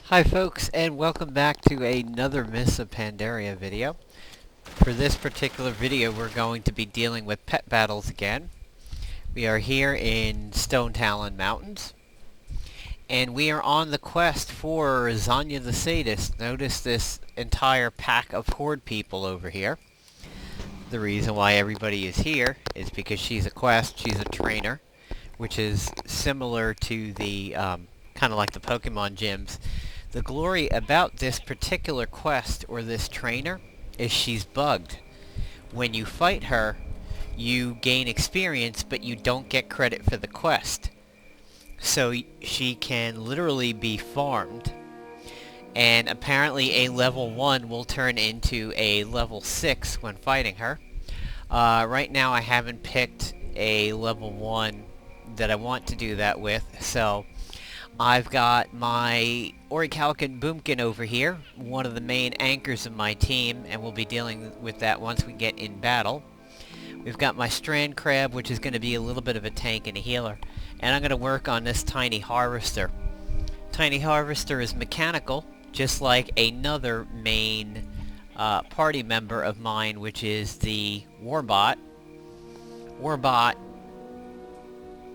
Hi folks, and welcome back to another Miss of Pandaria video. For this particular video we're going to be dealing with pet battles again. We are here in Stonetalon Mountains, and we are on the quest for Zanya the Sadist. Notice this entire pack of horde people over here. The reason why everybody is here is because she's a quest, she's a trainer, which is similar to the, kind of like the Pokemon gyms. The glory about this particular quest, or this trainer, is she's bugged. When you fight her, you gain experience, but you don't get credit for the quest. So she can literally be farmed, and apparently a level 1 will turn into a level 6 when fighting her. Right now I haven't picked a level 1 that I want to do that with, so I've got my Orichalcon Boomkin over here, one of the main anchors of my team, and we'll be dealing with that once we get in battle. We've got my Strand Crab, which is going to be a little bit of a tank and a healer, and I'm going to work on this Tiny Harvester. Tiny Harvester is mechanical, just like another main party member of mine, which is the Warbot.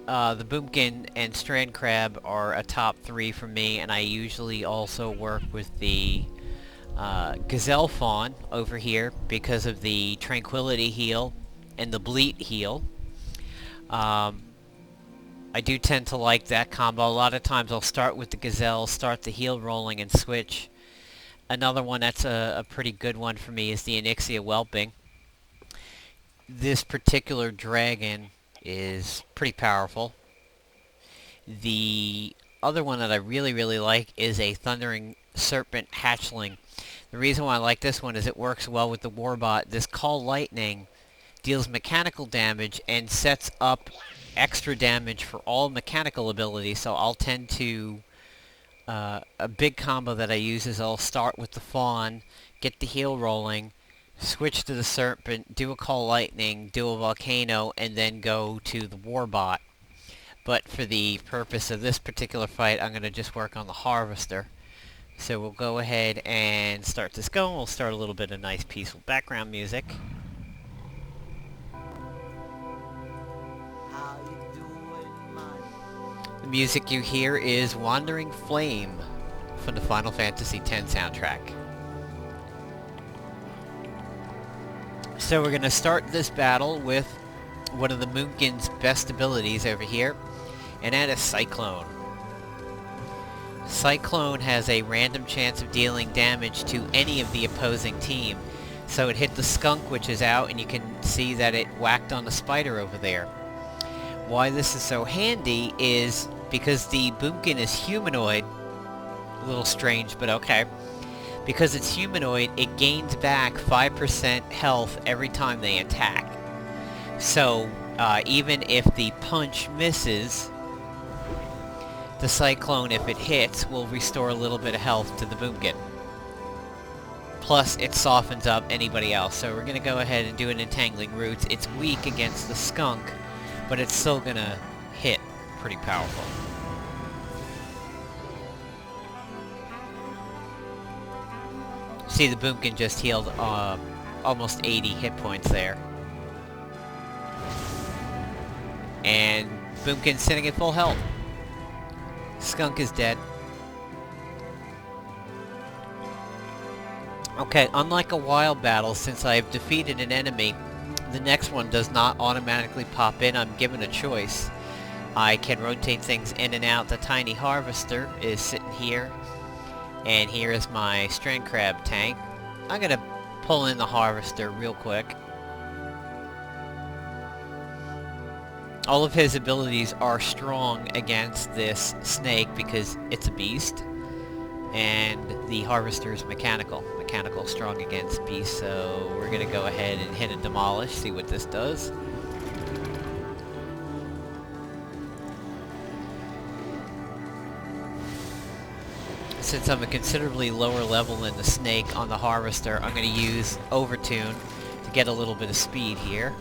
The Boomkin and Strand Crab are a top 3 for me, and I usually also work with the Gazelle Fawn over here because of the Tranquility heal and the Bleat heal. I do tend to like that combo. A lot of times I'll start with the Gazelle, start the heal rolling, and switch. Another one that's a pretty good one for me is the Onyxia Whelping. This particular dragon is pretty powerful. The other one that I really like is a Thundering Serpent Hatchling. The reason why I like this one is it works well with the Warbot. This Call Lightning deals mechanical damage and sets up extra damage for all mechanical abilities, so I'll tend to... a big combo that I use is I'll start with the Fawn, get the heal rolling, switch to the Serpent, do a Call Lightning, do a Volcano, and then go to the Warbot. But for the purpose of this particular fight, I'm going to just work on the Harvester. So we'll go ahead and start this going. We'll start a little bit of nice peaceful background music. The music you hear is Wandering Flame from the Final Fantasy X soundtrack. So we're going to start this battle with one of the Moonkin's best abilities over here, and that is Cyclone. Cyclone has a random chance of dealing damage to any of the opposing team. So it hit the skunk, which is out, and you can see that it whacked on the spider over there. Why this is so handy is because the Boomkin is humanoid. A little strange, but okay. Because it's humanoid, it gains back 5% health every time they attack. So, even if the punch misses, the Cyclone, if it hits, will restore a little bit of health to the Boomkin. Plus, it softens up anybody else. So we're going to go ahead and do an Entangling Roots. It's weak against the skunk, but it's still going to hit pretty powerful. See, the Boomkin just healed almost 80 hit points there. And Boomkin's sitting at full health. Skunk is dead. Okay, unlike a wild battle, since I've defeated an enemy, the next one does not automatically pop in. I'm given a choice. I can rotate things in and out. The Tiny Harvester is sitting here. And here is my Strand Crab tank. I'm going to pull in the Harvester real quick. All of his abilities are strong against this snake because it's a beast. And the Harvester is mechanical. Mechanical strong against beast, so we're going to go ahead and hit a Demolish, see what this does. Since I'm a considerably lower level than the snake on the Harvester, I'm going to use Overtune to get a little bit of speed here.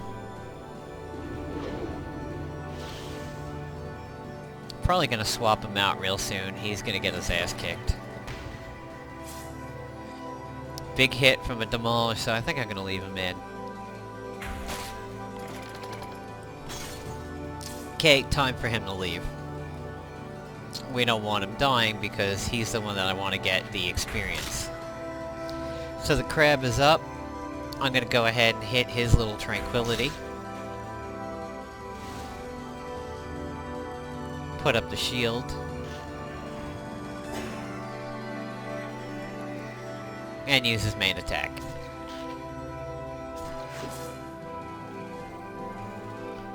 Probably going to swap him out real soon. He's going to get his ass kicked. Big hit from a demolish, so I think I'm gonna leave him in. Okay, time for him to leave. We don't want him dying because he's the one that I want to get the experience. So the crab is up. I'm gonna go ahead and hit his little tranquility. Put up the shield. And use his main attack.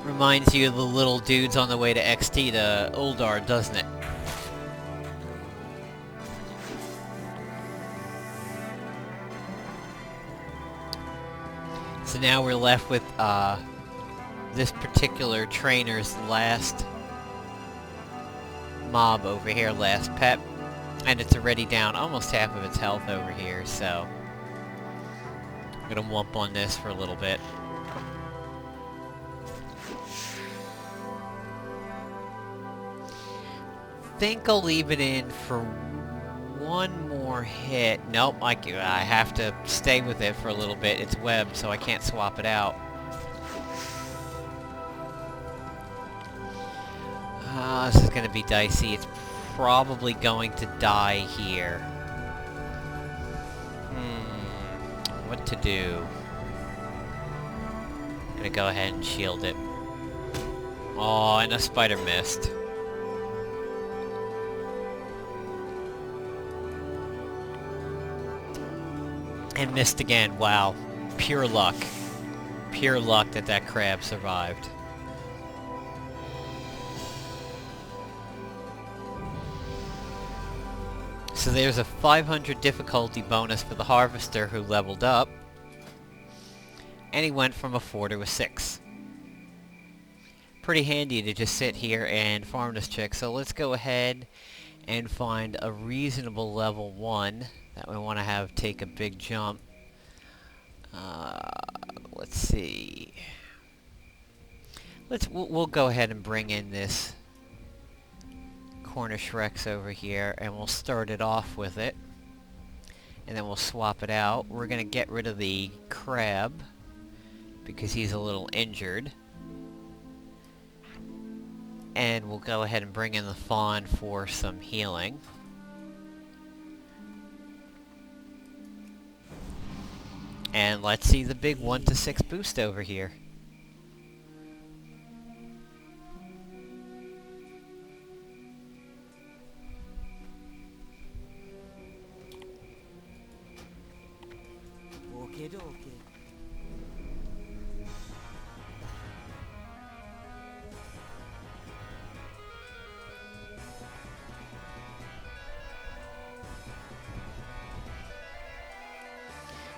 Reminds you of the little dudes on the way to XT to Uldar, doesn't it? So now we're left with this particular trainer's last mob over here, last pet. And it's already down almost half of its health over here, so I'm gonna wump on this for a little bit. Think I'll leave it in for one more hit. Nope, I have to stay with it for a little bit. It's webbed, so I can't swap it out. This is gonna be dicey. It's probably going to die here. What to do? I'm gonna go ahead and shield it. Oh, and a spider missed. And missed again. Wow. Pure luck. Pure luck that that crab survived. So there's a 500 difficulty bonus for the Harvester who leveled up. And he went from a 4 to a 6. Pretty handy to just sit here and farm this chick. So let's go ahead and find a reasonable level 1 that we want to have take a big jump. Let's see. We'll go ahead and bring in this Cornish Rex over here, and we'll start it off with it, and then we'll swap it out. We're gonna get rid of the crab because he's a little injured, and we'll go ahead and bring in the fawn for some healing. And let's see the big 1 to 6 boost over here.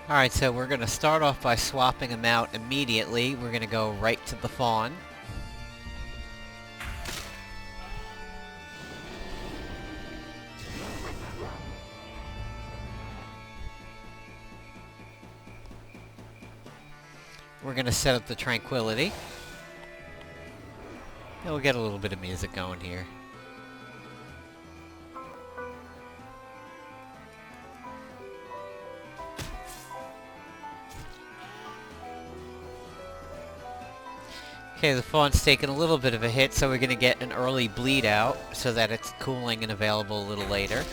Alright, so we're going to start off by swapping them out immediately. We're going to go right to the fawn. We're going to set up the tranquility. And we'll get a little bit of music going here. Okay, the fawn's taking a little bit of a hit, so we're going to get an early bleed out so that it's cooling and available a little later.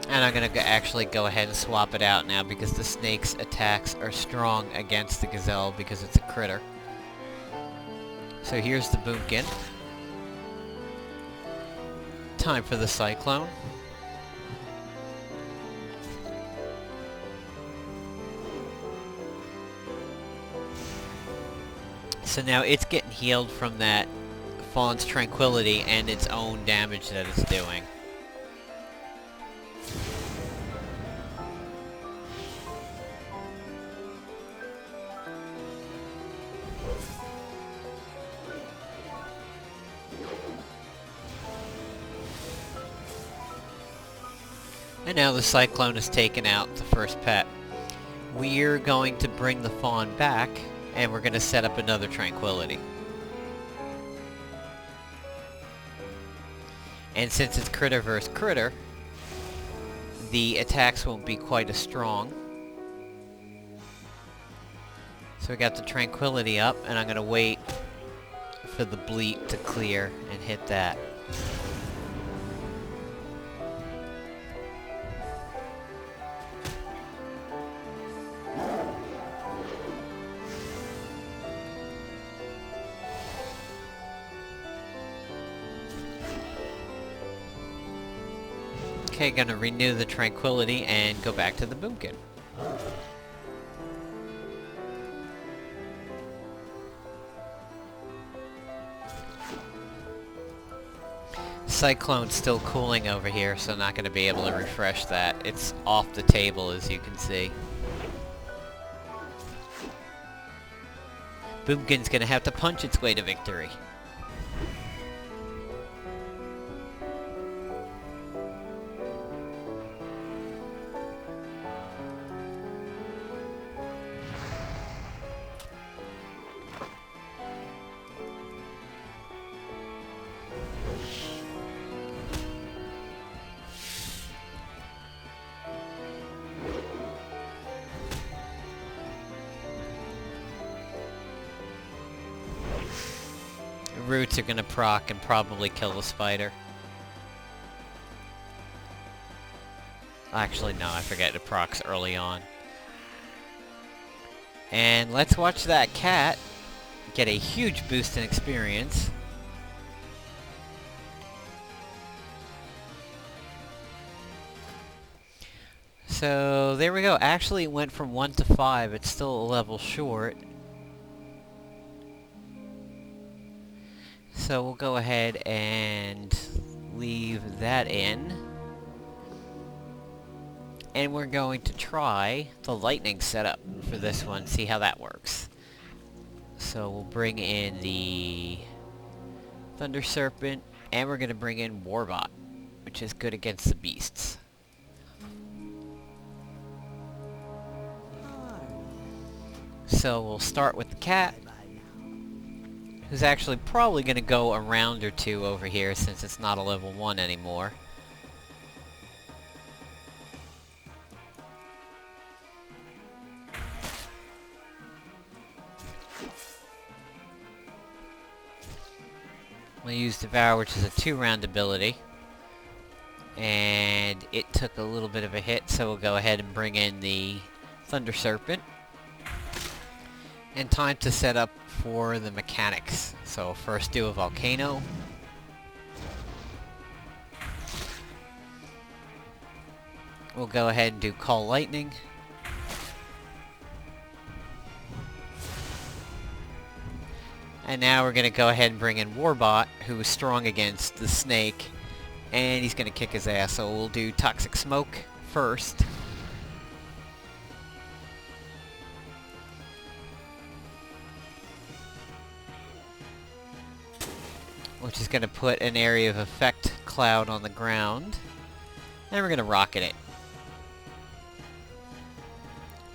And I'm going to actually go ahead and swap it out now because the snake's attacks are strong against the gazelle because it's a critter. So here's the boomkin. Time for the cyclone. So now it's getting healed from that fawn's tranquility and its own damage that it's doing. And now the cyclone has taken out the first pet. We're going to bring the fawn back, and we're going to set up another tranquility. And since it's critter versus critter, the attacks won't be quite as strong. So we got the Tranquility up, and I'm going to wait for the bleat to clear and hit that. Okay, gonna renew the Tranquility and go back to the Boomkin. Cyclone's still cooling over here, so not gonna be able to refresh that. It's off the table, as you can see. Boomkin's gonna have to punch its way to victory. Roots are gonna proc and probably kill the spider. Actually, no, I forget it procs early on. And let's watch that cat get a huge boost in experience. So, there we go. Actually, it went from 1 to 5. It's still a level short. So we'll go ahead and leave that in. And we're going to try the lightning setup for this one, see how that works. So we'll bring in the Thunder Serpent, and we're going to bring in Warbot, which is good against the beasts. So we'll start with the cat, who's actually probably going to go a round or two over here since it's not a level 1 anymore. We'll use Devour, which is a 2-round ability. And it took a little bit of a hit, so we'll go ahead and bring in the Thunder Serpent. And time to set up for the mechanics. So first do a Volcano. We'll go ahead and do Call Lightning. And now we're going to go ahead and bring in Warbot, who is strong against the snake. And he's going to kick his ass, so we'll do Toxic Smoke first. Which is going to put an area of effect cloud on the ground. And we're going to rocket it.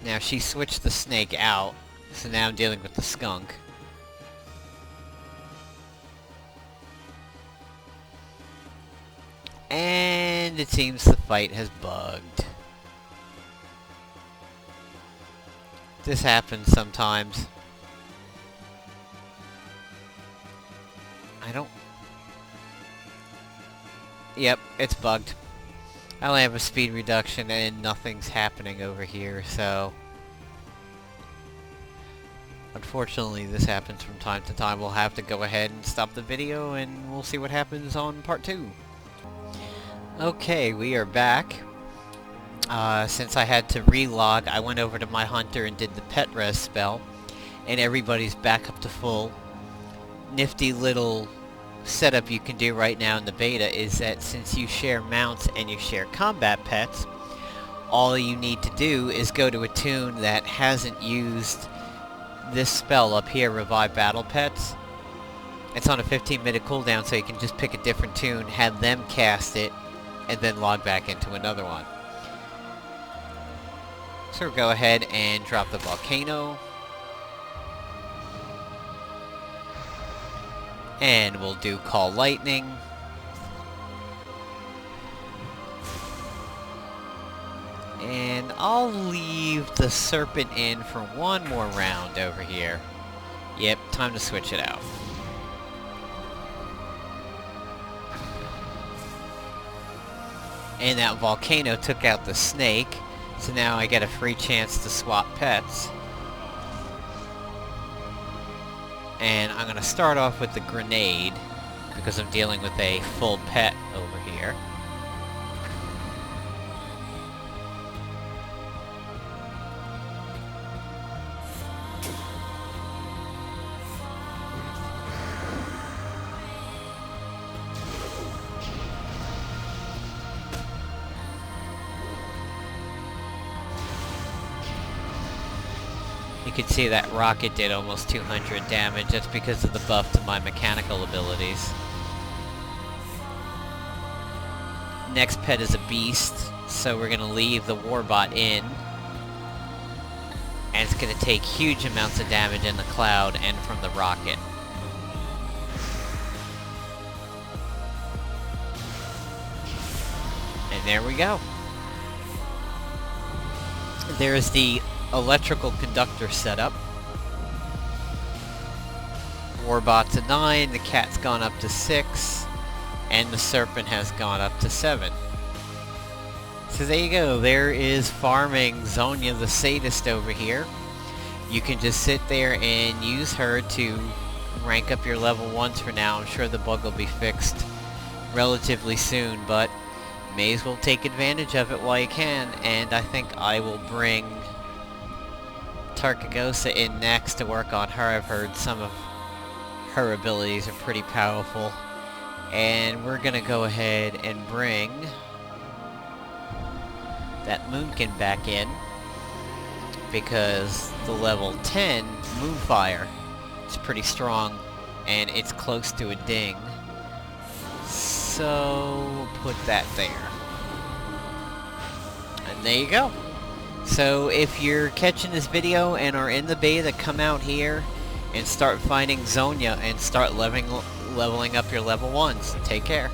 Now she switched the snake out, so now I'm dealing with the skunk. And it seems the fight has bugged. This happens sometimes. I don't... Yep, it's bugged. I only have a speed reduction and nothing's happening over here, so... Unfortunately, this happens from time to time. We'll have to go ahead and stop the video and we'll see what happens on part 2. Okay, we are back. Since I had to relog, I went over to my hunter and did the pet res spell. And everybody's back up to full. Nifty little setup you can do right now in the beta is that since you share mounts and you share combat pets, all you need to do is go to a tune that hasn't used this spell up here, Revive Battle Pets. It's on a 15-minute cooldown, so you can just pick a different tune, have them cast it, and then log back into another one. So we'll go ahead and drop the Volcano. And we'll do Call Lightning. And I'll leave the serpent in for one more round over here. Yep, time to switch it out. And that volcano took out the snake, so now I get a free chance to swap pets. And I'm gonna start off with the grenade, because I'm dealing with a full pet over here. You can see that rocket did almost 200 damage. That's because of the buff to my mechanical abilities. Next pet is a beast, so we're gonna leave the warbot in. And it's gonna take huge amounts of damage in the cloud and from the rocket. And there we go. There's the electrical conductor setup. Warbot's a 9, the cat's gone up to 6, and the serpent has gone up to 7. So there you go, there is farming Zonia the Sadist over here. You can just sit there and use her to rank up your level 1s for now. I'm sure the bug will be fixed relatively soon, but may as well take advantage of it while you can, and I think I will bring Tarkagosa in next to work on her. I've heard some of her abilities are pretty powerful. And we're gonna go ahead and bring that Moonkin back in, because the level 10 Moonfire is pretty strong and it's close to a ding. So we'll put that there. And there you go. So if you're catching this video and are in the beta, come out here and start finding Zonia and start leveling up your level 1s. Take care.